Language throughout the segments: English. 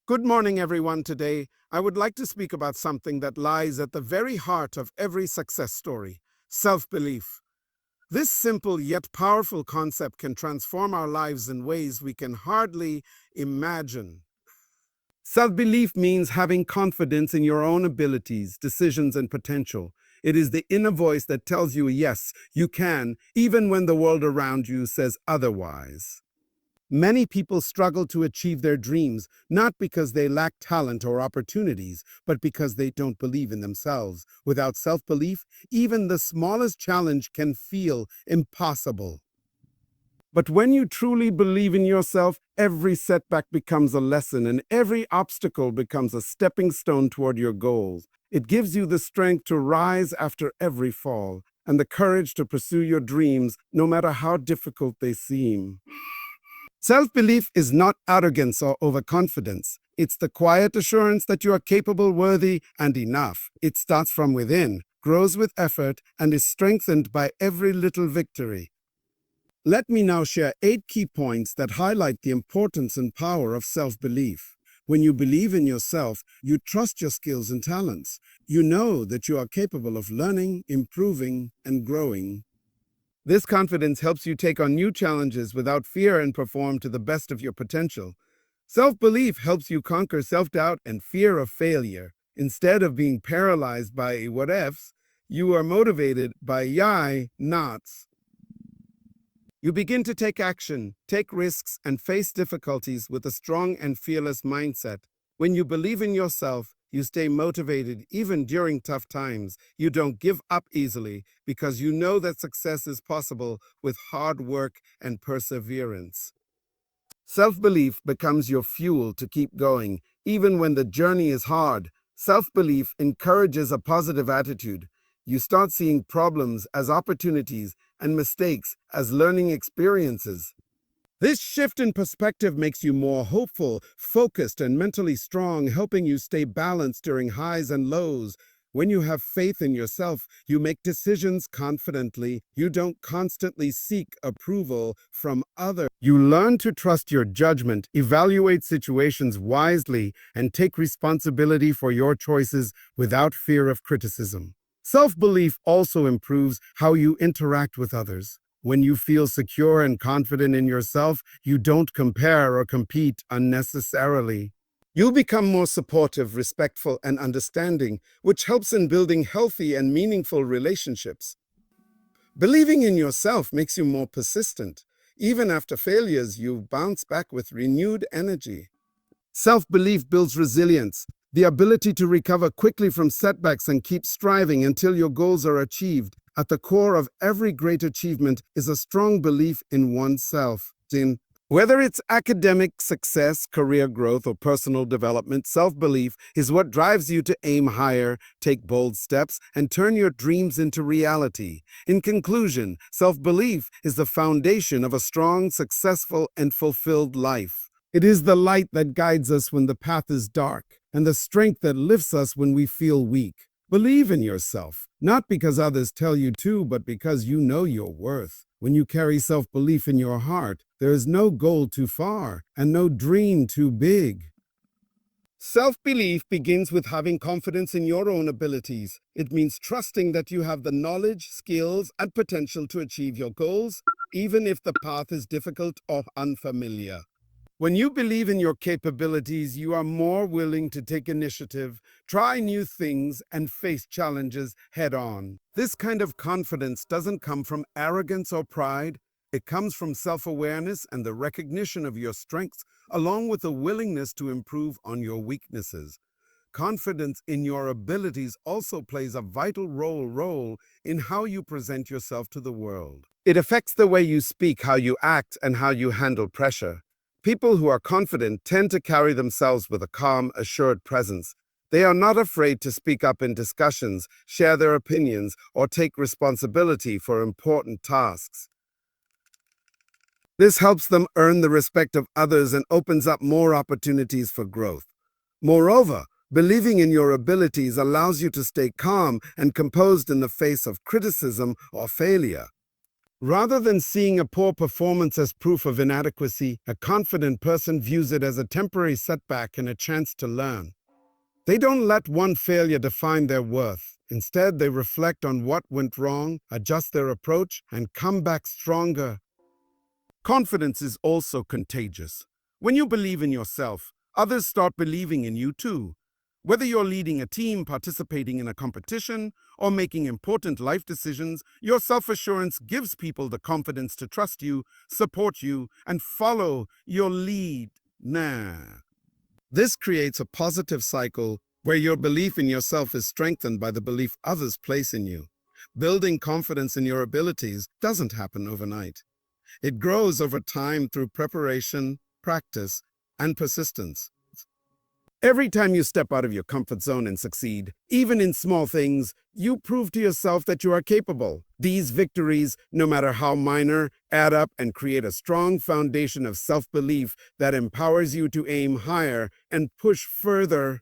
Good morning, everyone. Today, I would like to speak about something that lies at the very heart of every success story: self belief. This simple yet powerful concept can transform our lives in ways we can hardly imagine. Self belief means having confidence in your own abilities, decisions, and potential. It is the inner voice that tells you, yes, you can, even when the world around you says otherwise. Many people struggle to achieve their dreams, not because they lack talent or opportunities, but because they don't believe in themselves. Without self-belief, even the smallest challenge can feel impossible. But when you truly believe in yourself, every setback becomes a lesson and every obstacle becomes a stepping stone toward your goals. It gives you the strength to rise after every fall and the courage to pursue your dreams, no matter how difficult they seem. Self belief is not arrogance or overconfidence. It's the quiet assurance that you are capable, worthy, and enough. It starts from within, grows with effort, and is strengthened by every little victory. Let me now share 8 key points that highlight the importance and power of self belief. When you believe in yourself, you trust your skills and talents. You know that you are capable of learning, improving, and growing. This confidence helps you take on new challenges without fear and perform to the best of your potential. Self-belief helps you conquer self-doubt and fear of failure. Instead of being paralyzed by what ifs, you are motivated by yay nots. You begin to take action, take risks, and face difficulties with a strong and fearless mindset. When you believe in yourself, you stay motivated even during tough times. You don't give up easily because you know that success is possible with hard work and perseverance. Self-belief becomes your fuel to keep going, even when the journey is hard. Self-belief encourages a positive attitude. You start seeing problems as opportunities and mistakes as learning experiences. This shift in perspective makes you more hopeful, focused, and mentally strong, helping you stay balanced during highs and lows. When you have faith in yourself, you make decisions confidently. You don't constantly seek approval from others. You learn to trust your judgment, evaluate situations wisely, and take responsibility for your choices without fear of criticism. Self-belief also improves how you interact with others. When you feel secure and confident in yourself, you don't compare or compete unnecessarily. You become more supportive, respectful, and understanding, which helps in building healthy and meaningful relationships. Believing in yourself makes you more persistent. Even after failures, you bounce back with renewed energy. Self-belief builds resilience, the ability to recover quickly from setbacks and keep striving until your goals are achieved. At the core of every great achievement is a strong belief in oneself. Whether it's academic success, career growth, or personal development, self-belief is what drives you to aim higher, take bold steps, and turn your dreams into reality. In conclusion, self-belief is the foundation of a strong, successful, and fulfilled life. It is the light that guides us when the path is dark, and the strength that lifts us when we feel weak. Believe in yourself, not because others tell you to, but because you know your worth. When you carry self-belief in your heart, there is no goal too far and no dream too big. Self-belief begins with having confidence in your own abilities. It means trusting that you have the knowledge, skills, and potential to achieve your goals, even if the path is difficult or unfamiliar. When you believe in your capabilities, you are more willing to take initiative, try new things, and face challenges head on. This kind of confidence doesn't come from arrogance or pride. It comes from self-awareness and the recognition of your strengths, along with a willingness to improve on your weaknesses. Confidence in your abilities also plays a vital role in how you present yourself to the world. It affects the way you speak, how you act, and how you handle pressure. People who are confident tend to carry themselves with a calm, assured presence. They are not afraid to speak up in discussions, share their opinions, or take responsibility for important tasks. This helps them earn the respect of others and opens up more opportunities for growth. Moreover, believing in your abilities allows you to stay calm and composed in the face of criticism or failure. Rather than seeing a poor performance as proof of inadequacy, a confident person views it as a temporary setback and a chance to learn. They don't let one failure define their worth. Instead, they reflect on what went wrong, adjust their approach, and come back stronger. Confidence is also contagious. When you believe in yourself, others start believing in you too. Whether you're leading a team, participating in a competition, or making important life decisions, your self-assurance gives people the confidence to trust you, support you, and follow your lead. This creates a positive cycle where your belief in yourself is strengthened by the belief others place in you. Building confidence in your abilities doesn't happen overnight. It grows over time through preparation, practice, and persistence. Every time you step out of your comfort zone and succeed, even in small things, you prove to yourself that you are capable. These victories, no matter how minor, add up and create a strong foundation of self-belief that empowers you to aim higher and push further.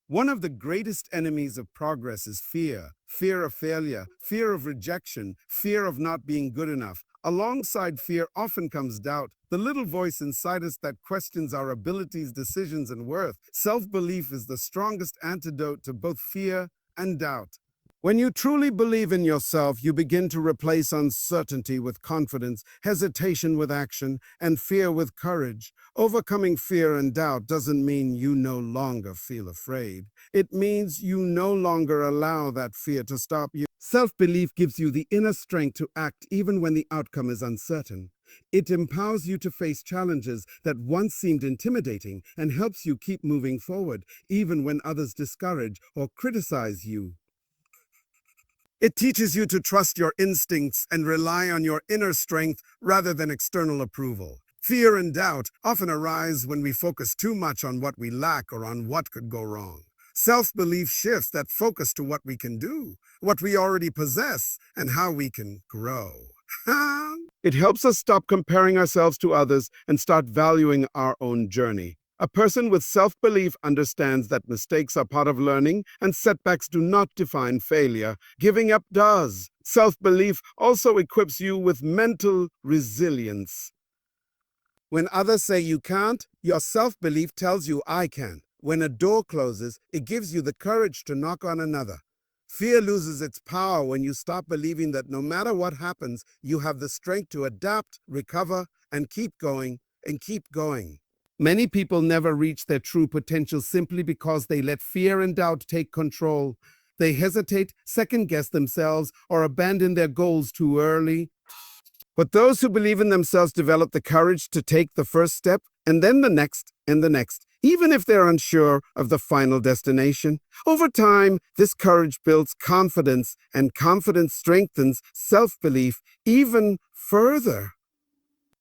One of the greatest enemies of progress is fear. Fear of failure, fear of rejection, fear of not being good enough. Alongside fear often comes doubt, the little voice inside us that questions our abilities, decisions, and worth. Self-belief is the strongest antidote to both fear and doubt. When you truly believe in yourself, you begin to replace uncertainty with confidence, hesitation with action, and fear with courage. Overcoming fear and doubt doesn't mean you no longer feel afraid. It means you no longer allow that fear to stop you. Self-belief gives you the inner strength to act even when the outcome is uncertain. It empowers you to face challenges that once seemed intimidating and helps you keep moving forward, even when others discourage or criticize you. It teaches you to trust your instincts and rely on your inner strength rather than external approval. Fear and doubt often arise when we focus too much on what we lack or on what could go wrong. Self-belief shifts that focus to what we can do, what we already possess, and how we can grow. It helps us stop comparing ourselves to others and start valuing our own journey. A person with self-belief understands that mistakes are part of learning and setbacks do not define failure. Giving up does. Self-belief also equips you with mental resilience. When others say you can't, your self-belief tells you I can. When a door closes, it gives you the courage to knock on another. Fear loses its power when you stop believing that no matter what happens, you have the strength to adapt, recover, and keep going, and keep going. Many people never reach their true potential simply because they let fear and doubt take control. They hesitate, second-guess themselves, or abandon their goals too early. But those who believe in themselves develop the courage to take the first step, and then the next, and the next, even if they're unsure of the final destination. Over time, this courage builds confidence, and confidence strengthens self-belief even further.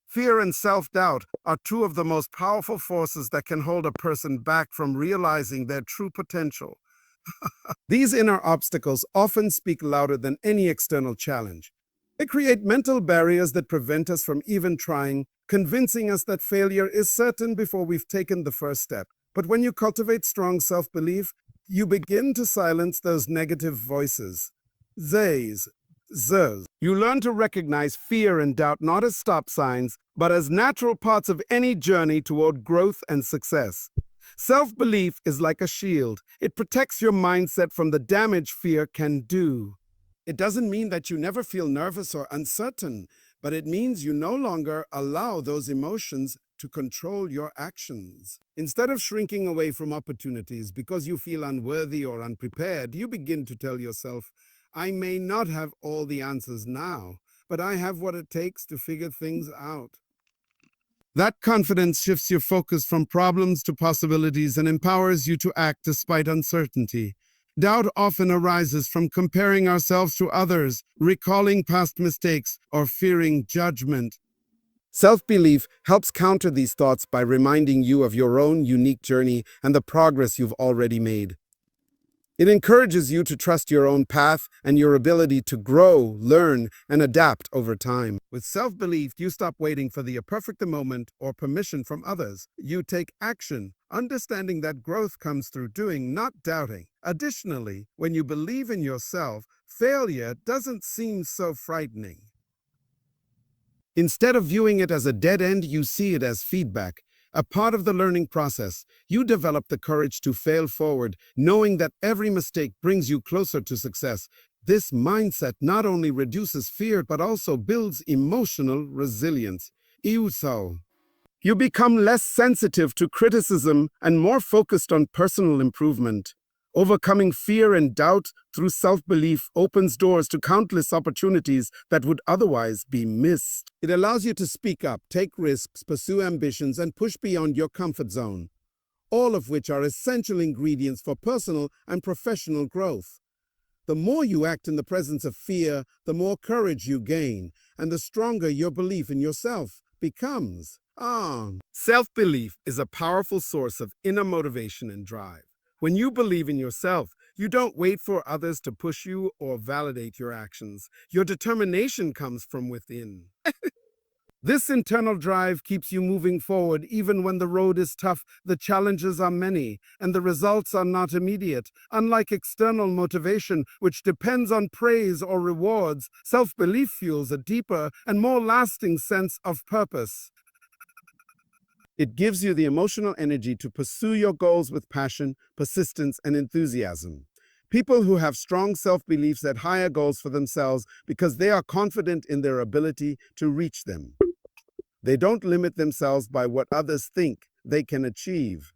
Fear and self-doubt are two of the most powerful forces that can hold a person back from realizing their true potential. These inner obstacles often speak louder than any external challenge. They create mental barriers that prevent us from even trying, convincing us that failure is certain before we've taken the first step. But when you cultivate strong self-belief, you begin to silence those negative voices. Zays, zers. You learn to recognize fear and doubt not as stop signs, but as natural parts of any journey toward growth and success. Self-belief is like a shield. It protects your mindset from the damage fear can do. It doesn't mean that you never feel nervous or uncertain, but it means you no longer allow those emotions to control your actions. Instead of shrinking away from opportunities because you feel unworthy or unprepared, you begin to tell yourself, I may not have all the answers now, but I have what it takes to figure things out. That confidence shifts your focus from problems to possibilities and empowers you to act despite uncertainty. Doubt often arises from comparing ourselves to others, recalling past mistakes, or fearing judgment. Self-belief helps counter these thoughts by reminding you of your own unique journey and the progress you've already made. It encourages you to trust your own path and your ability to grow, learn, and adapt over time. With self-belief, you stop waiting for the perfect moment or permission from others. You take action, understanding that growth comes through doing, not doubting. Additionally, when you believe in yourself, failure doesn't seem so frightening. Instead of viewing it as a dead end, you see it as feedback, a part of the learning process. You develop the courage to fail forward, knowing that every mistake brings you closer to success. This mindset not only reduces fear, but also builds emotional resilience. Iusao. You become less sensitive to criticism and more focused on personal improvement. Overcoming fear and doubt through self-belief opens doors to countless opportunities that would otherwise be missed. It allows you to speak up, take risks, pursue ambitions, and push beyond your comfort zone, all of which are essential ingredients for personal and professional growth. The more you act in the presence of fear, the more courage you gain, and the stronger your belief in yourself becomes. Self-belief is a powerful source of inner motivation and drive. When you believe in yourself, you don't wait for others to push you or validate your actions. Your determination comes from within. This internal drive keeps you moving forward even when the road is tough, the challenges are many, and the results are not immediate. Unlike external motivation, which depends on praise or rewards, self-belief fuels a deeper and more lasting sense of purpose. It gives you the emotional energy to pursue your goals with passion, persistence, and enthusiasm. People who have strong self-belief set higher goals for themselves because they are confident in their ability to reach them. They don't limit themselves by what others think they can achieve.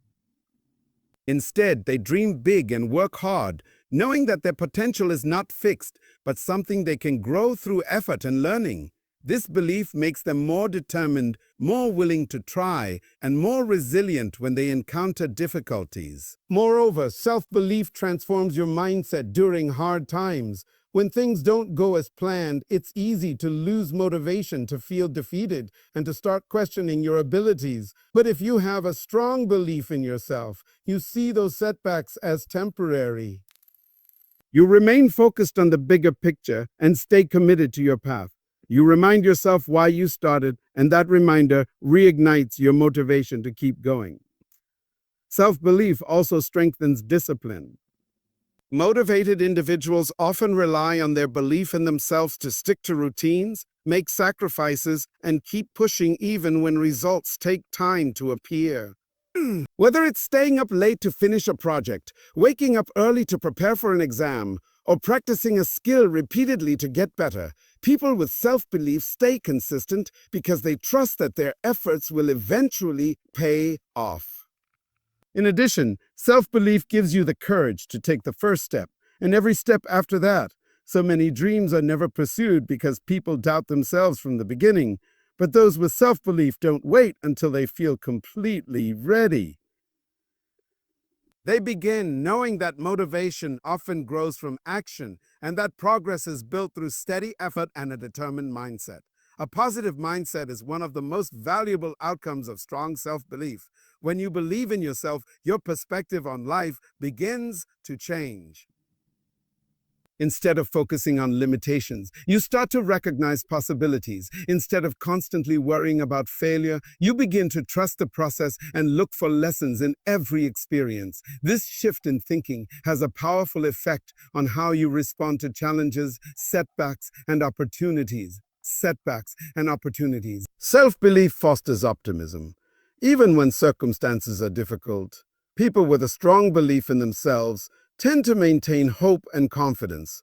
Instead, they dream big and work hard, knowing that their potential is not fixed, but something they can grow through effort and learning. This belief makes them more determined, more willing to try, and more resilient when they encounter difficulties. Moreover, self-belief transforms your mindset during hard times. When things don't go as planned, it's easy to lose motivation, to feel defeated, and to start questioning your abilities. But if you have a strong belief in yourself, you see those setbacks as temporary. You remain focused on the bigger picture and stay committed to your path. You remind yourself why you started, and that reminder reignites your motivation to keep going. Self-belief also strengthens discipline. Motivated individuals often rely on their belief in themselves to stick to routines, make sacrifices, and keep pushing even when results take time to appear. Whether it's staying up late to finish a project, waking up early to prepare for an exam, or practicing a skill repeatedly to get better, people with self-belief stay consistent because they trust that their efforts will eventually pay off. In addition, self-belief gives you the courage to take the first step, and every step after that. So many dreams are never pursued because people doubt themselves from the beginning, but those with self-belief don't wait until they feel completely ready. They begin knowing that motivation often grows from action and that progress is built through steady effort and a determined mindset. A positive mindset is one of the most valuable outcomes of strong self-belief. When you believe in yourself, your perspective on life begins to change. Instead of focusing on limitations, you start to recognize possibilities. Instead of constantly worrying about failure, you begin to trust the process and look for lessons in every experience. This shift in thinking has a powerful effect on how you respond to challenges, setbacks, and opportunities. Self-belief fosters optimism. Even when circumstances are difficult, people with a strong belief in themselves tend to maintain hope and confidence.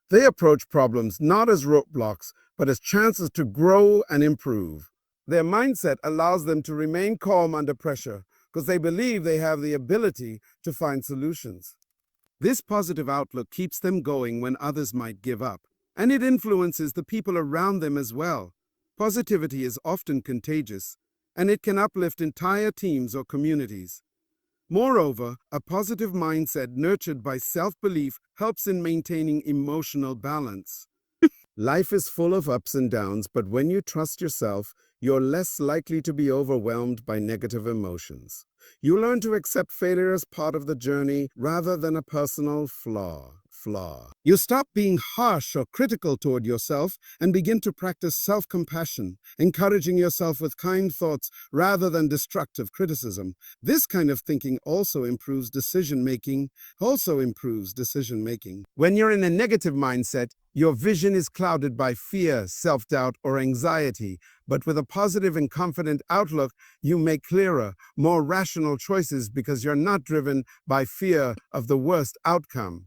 They approach problems not as roadblocks, but as chances to grow and improve. Their mindset allows them to remain calm under pressure because they believe they have the ability to find solutions. This positive outlook keeps them going when others might give up, and it influences the people around them as well. Positivity is often contagious, and it can uplift entire teams or communities. Moreover, a positive mindset nurtured by self-belief helps in maintaining emotional balance. Life is full of ups and downs, but when you trust yourself, you're less likely to be overwhelmed by negative emotions. You learn to accept failure as part of the journey rather than a personal flaw. You stop being harsh or critical toward yourself and begin to practice self-compassion, encouraging yourself with kind thoughts rather than destructive criticism. This kind of thinking also improves decision-making. When you're in a negative mindset, Your vision is clouded by fear, self-doubt, or anxiety, but with a positive and confident outlook, you make clearer, more rational choices because you're not driven by fear of the worst outcome.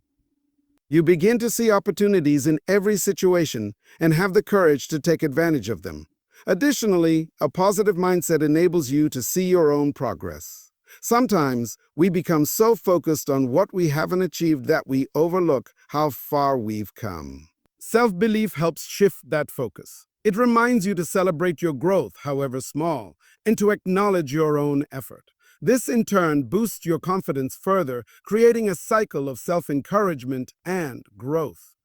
You begin to see opportunities in every situation and have the courage to take advantage of them. Additionally, a positive mindset enables you to see your own progress. Sometimes we become so focused on what we haven't achieved that we overlook how far we've come. Self-belief helps shift that focus. It reminds you to celebrate your growth, however small, and to acknowledge your own effort. This, in turn, boosts your confidence further, creating a cycle of self-encouragement and growth.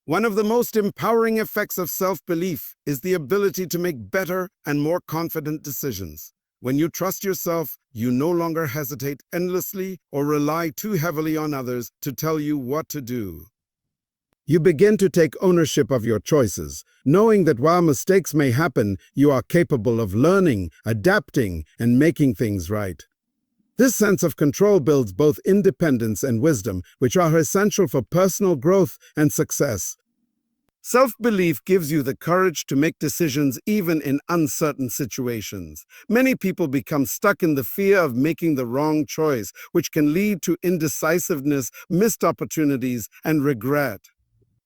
One of the most empowering effects of self-belief is the ability to make better and more confident decisions. When you trust yourself, you no longer hesitate endlessly or rely too heavily on others to tell you what to do. You begin to take ownership of your choices, knowing that while mistakes may happen, you are capable of learning, adapting, and making things right. This sense of control builds both independence and wisdom, which are essential for personal growth and success. Self-belief gives you the courage to make decisions even in uncertain situations. Many people become stuck in the fear of making the wrong choice, which can lead to indecisiveness, missed opportunities, and regret.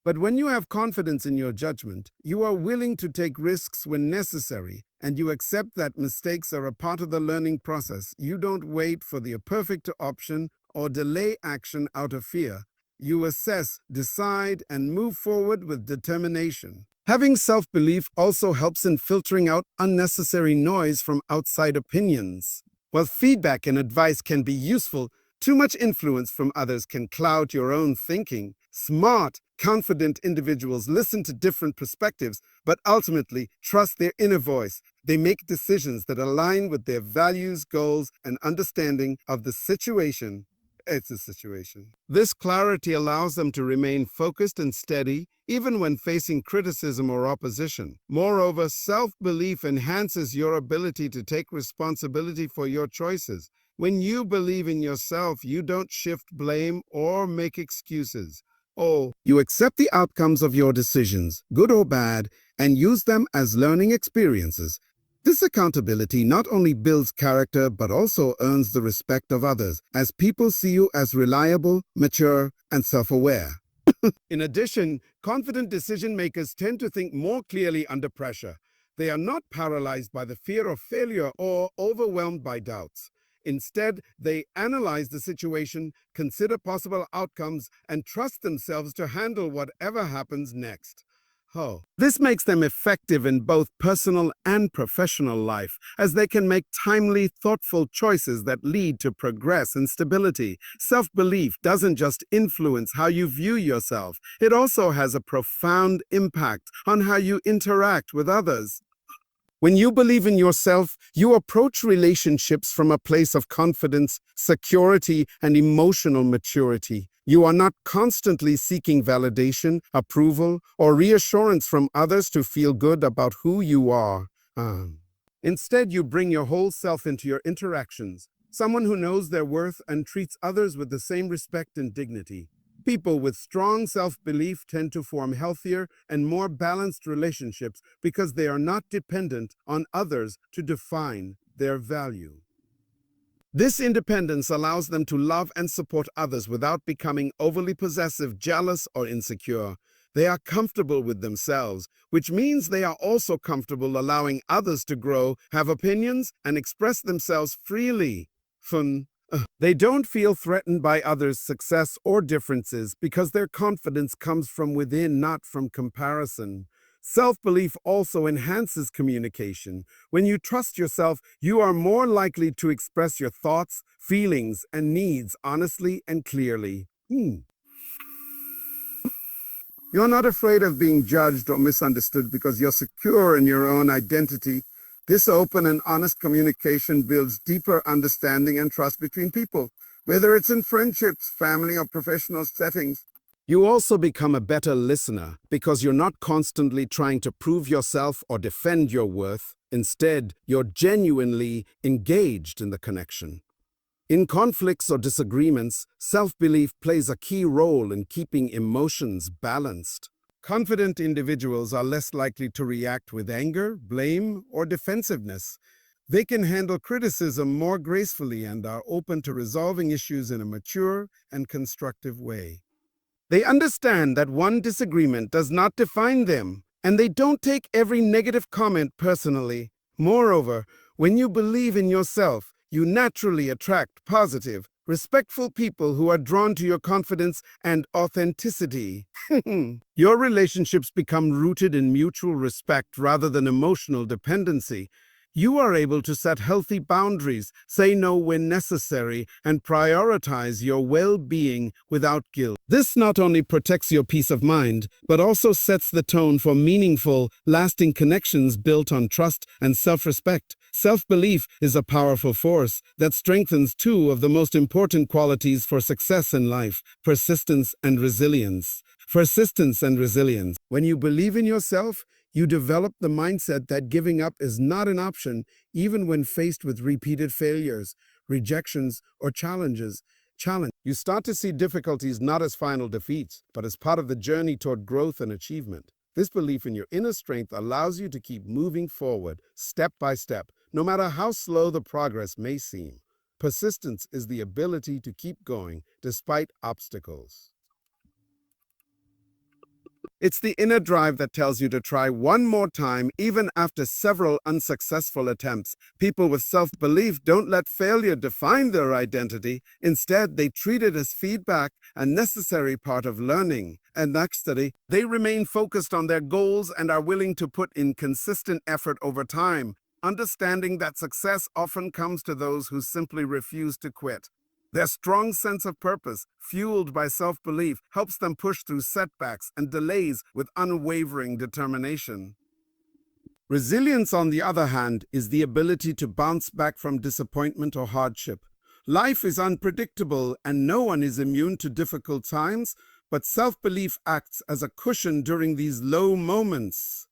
But when you have confidence in your judgment, you are willing to take risks when necessary, and you accept that mistakes are a part of the learning process. You don't wait for the perfect option or delay action out of fear. You assess, decide, and move forward with determination. Having self-belief also helps in filtering out unnecessary noise from outside opinions. While feedback and advice can be useful, too much influence from others can cloud your own thinking. Smart, confident individuals listen to different perspectives, but ultimately trust their inner voice. They make decisions that align with their values, goals, and understanding of the situation. It's a situation. This clarity allows them to remain focused and steady, even when facing criticism or opposition. Moreover, self-belief enhances your ability to take responsibility for your choices. When you believe in yourself, you don't shift blame or make excuses. Oh, you accept the outcomes of your decisions, good or bad, and use them as learning experiences. This accountability not only builds character but also earns the respect of others, as people see you as reliable, mature, and self-aware. In addition, confident decision-makers tend to think more clearly under pressure. They are not paralyzed by the fear of failure or overwhelmed by doubts. Instead, they analyze the situation, consider possible outcomes, and trust themselves to handle whatever happens next. This makes them effective in both personal and professional life, as they can make timely, thoughtful choices that lead to progress and stability. Self-belief doesn't just influence how you view yourself, it also has a profound impact on how you interact with others. When you believe in yourself, you approach relationships from a place of confidence, security, and emotional maturity. You are not constantly seeking validation, approval, or reassurance from others to feel good about who you are. Instead, you bring your whole self into your interactions, someone who knows their worth and treats others with the same respect and dignity. People with strong self-belief tend to form healthier and more balanced relationships because they are not dependent on others to define their value. This independence allows them to love and support others without becoming overly possessive, jealous, or insecure. They are comfortable with themselves, which means they are also comfortable allowing others to grow, have opinions, and express themselves freely. They don't feel threatened by others' success or differences because their confidence comes from within, not from comparison. Self-belief also enhances communication. When you trust yourself, you are more likely to express your thoughts, feelings, and needs honestly and clearly. You're not afraid of being judged or misunderstood because you're secure in your own identity. This open and honest communication builds deeper understanding and trust between people, whether it's in friendships, family, or professional settings. You also become a better listener because you're not constantly trying to prove yourself or defend your worth. Instead, you're genuinely engaged in the connection. In conflicts or disagreements, self-belief plays a key role in keeping emotions balanced. Confident individuals are less likely to react with anger, blame, or defensiveness. They can handle criticism more gracefully and are open to resolving issues in a mature and constructive way. They understand that one disagreement does not define them, and they don't take every negative comment personally. Moreover, when you believe in yourself, you naturally attract positive, respectful people who are drawn to your confidence and authenticity. Your relationships become rooted in mutual respect rather than emotional dependency. You are able to set healthy boundaries, say no when necessary, and prioritize your well-being without guilt. This not only protects your peace of mind, but also sets the tone for meaningful, lasting connections built on trust and self-respect. Self-belief is a powerful force that strengthens two of the most important qualities for success in life: persistence and resilience. Persistence and resilience. When you believe in yourself, you develop the mindset that giving up is not an option, even when faced with repeated failures, rejections, or challenges. You start to see difficulties not as final defeats, but as part of the journey toward growth and achievement. This belief in your inner strength allows you to keep moving forward, step by step, no matter how slow the progress may seem. Persistence is the ability to keep going despite obstacles. It's the inner drive that tells you to try one more time, even after several unsuccessful attempts. People with self-belief don't let failure define their identity. Instead, they treat it as feedback, a necessary part of learning. And next study, they remain focused on their goals and are willing to put in consistent effort over time, understanding that success often comes to those who simply refuse to quit. Their strong sense of purpose, fueled by self-belief, helps them push through setbacks and delays with unwavering determination. Resilience, on the other hand, is the ability to bounce back from disappointment or hardship. Life is unpredictable and no one is immune to difficult times, but self-belief acts as a cushion during these low moments.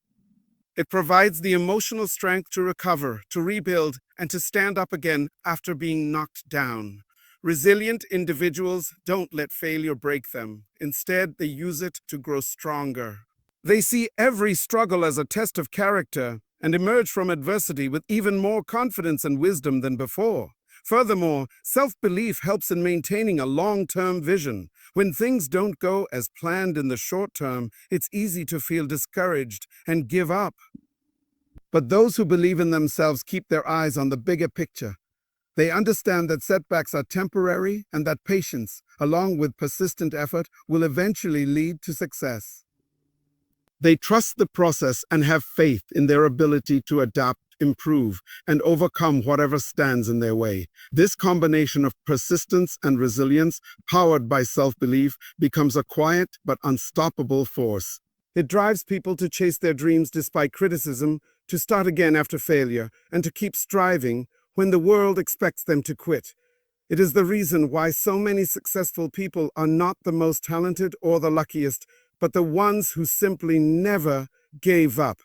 It provides the emotional strength to recover, to rebuild, and to stand up again after being knocked down. Resilient individuals don't let failure break them. Instead, they use it to grow stronger. They see every struggle as a test of character and emerge from adversity with even more confidence and wisdom than before. Furthermore, self-belief helps in maintaining a long-term vision. When things don't go as planned in the short term, it's easy to feel discouraged and give up. But those who believe in themselves keep their eyes on the bigger picture. They understand that setbacks are temporary and that patience, along with persistent effort, will eventually lead to success. They trust the process and have faith in their ability to adapt, improve, and overcome whatever stands in their way. This combination of persistence and resilience, powered by self-belief, becomes a quiet but unstoppable force. It drives people to chase their dreams despite criticism, to start again after failure, and to keep striving when the world expects them to quit. It is the reason why so many successful people are not the most talented or the luckiest, but the ones who simply never gave up.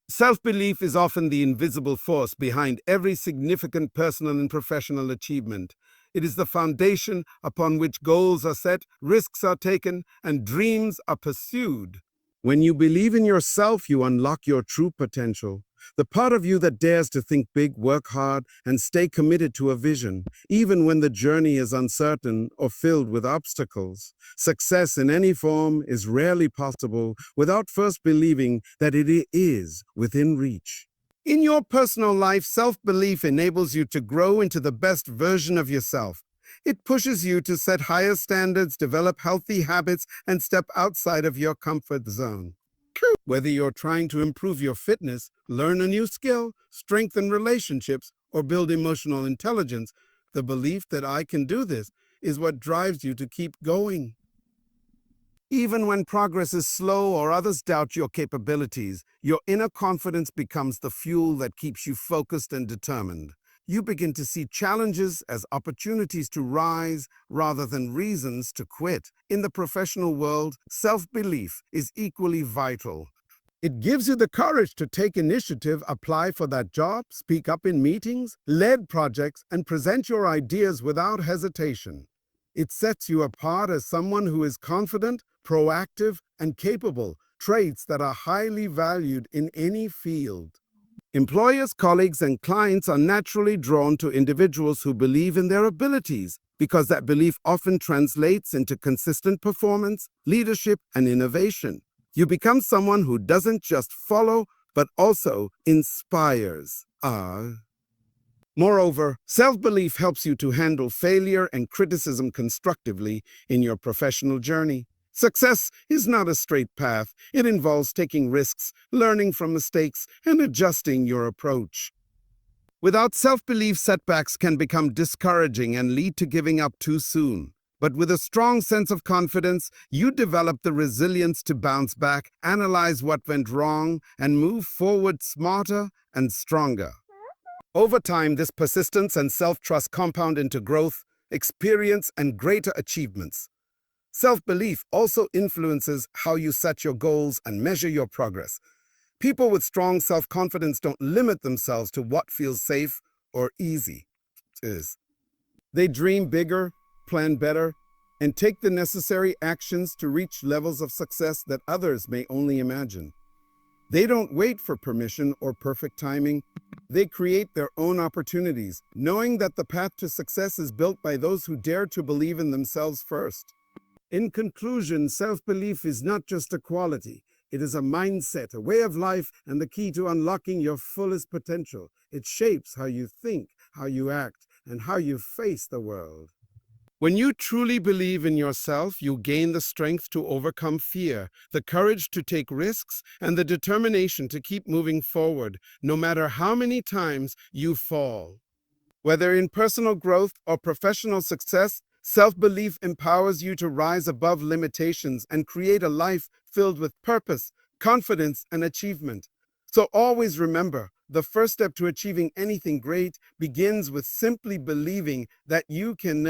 Self-belief is often the invisible force behind every significant personal and professional achievement. It is the foundation upon which goals are set, risks are taken, and dreams are pursued. When you believe in yourself, you unlock your true potential. The part of you that dares to think big, work hard, and stay committed to a vision, even when the journey is uncertain or filled with obstacles. Success in any form is rarely possible without first believing that it is within reach. In your personal life, self-belief enables you to grow into the best version of yourself. It pushes you to set higher standards, develop healthy habits, and step outside of your comfort zone. Whether you're trying to improve your fitness, learn a new skill, strengthen relationships, or build emotional intelligence, the belief that I can do this is what drives you to keep going. Even when progress is slow or others doubt your capabilities, your inner confidence becomes the fuel that keeps you focused and determined. You begin to see challenges as opportunities to rise rather than reasons to quit. In the professional world, self-belief is equally vital. It gives you the courage to take initiative, apply for that job, speak up in meetings, lead projects, and present your ideas without hesitation. It sets you apart as someone who is confident, proactive, and capable, traits that are highly valued in any field. Employers, colleagues, and clients are naturally drawn to individuals who believe in their abilities because that belief often translates into consistent performance, leadership, and innovation. You become someone who doesn't just follow, but also inspires. Moreover, self-belief helps you to handle failure and criticism constructively in your professional journey. Success is not a straight path. It involves taking risks, learning from mistakes, and adjusting your approach. Without self-belief, setbacks can become discouraging and lead to giving up too soon. But with a strong sense of confidence, you develop the resilience to bounce back, analyze what went wrong, and move forward smarter and stronger. Over time, this persistence and self-trust compound into growth, experience, and greater achievements. Self-belief also influences how you set your goals and measure your progress. People with strong self-confidence don't limit themselves to what feels safe or easy. They dream bigger, plan better, and take the necessary actions to reach levels of success that others may only imagine. They don't wait for permission or perfect timing. They create their own opportunities, knowing that the path to success is built by those who dare to believe in themselves first. In conclusion, self-belief is not just a quality. It is a mindset, a way of life, and the key to unlocking your fullest potential. It shapes how you think, how you act, and how you face the world. When you truly believe in yourself, you gain the strength to overcome fear, the courage to take risks, and the determination to keep moving forward, no matter how many times you fall. Whether in personal growth or professional success, self-belief empowers you to rise above limitations and create a life filled with purpose, confidence, and achievement. So always remember, the first step to achieving anything great begins with simply believing that you can